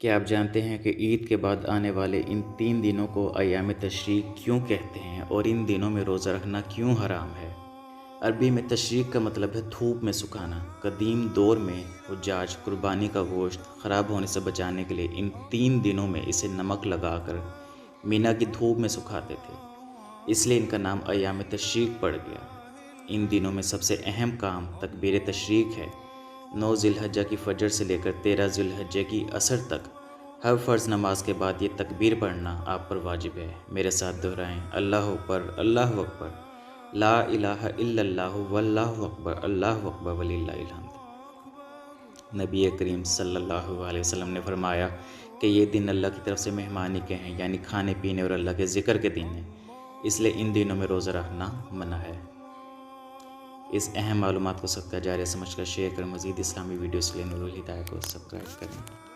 کیا آپ جانتے ہیں کہ عید کے بعد آنے والے ان 3 دنوں کو ایام تشریق کیوں کہتے ہیں اور ان دنوں میں روزہ رکھنا کیوں حرام ہے؟ عربی میں تشریق کا مطلب ہے دھوپ میں سکھانا۔ قدیم دور میں حجاج قربانی کا گوشت خراب ہونے سے بچانے کے لیے ان 3 دنوں میں اسے نمک لگا کر مینا کی دھوپ میں سکھاتے تھے، اس لیے ان کا نام ایام تشریق پڑ گیا۔ ان دنوں میں سب سے اہم کام تکبیر تشریق ہے۔ 9 ذی الحجہ کی فجر سے لے کر 13 ذی الحجہ کی عصر تک ہر فرض نماز کے بعد یہ تکبیر پڑھنا آپ پر واجب ہے۔ میرے ساتھ دہرائیں: اللہ اکبر، اللہ اکبر، لا الہ الا اللہ واللہ اکبر، اللہ اکبر وللہ الحمد۔ نبی کریم صلی اللہ علیہ وسلم نے فرمایا کہ یہ دن اللہ کی طرف سے مہمانی کے ہیں، یعنی کھانے پینے اور اللہ کے ذکر کے دن ہیں، اس لیے ان دنوں میں روزہ رکھنا منع ہے۔ اس اہم معلومات کو صدقہ جاریہ سمجھ کر شیئر کریں۔ مزید اسلامی ویڈیوز کے لیے نور الہدایہ کو سبسکرائب کریں۔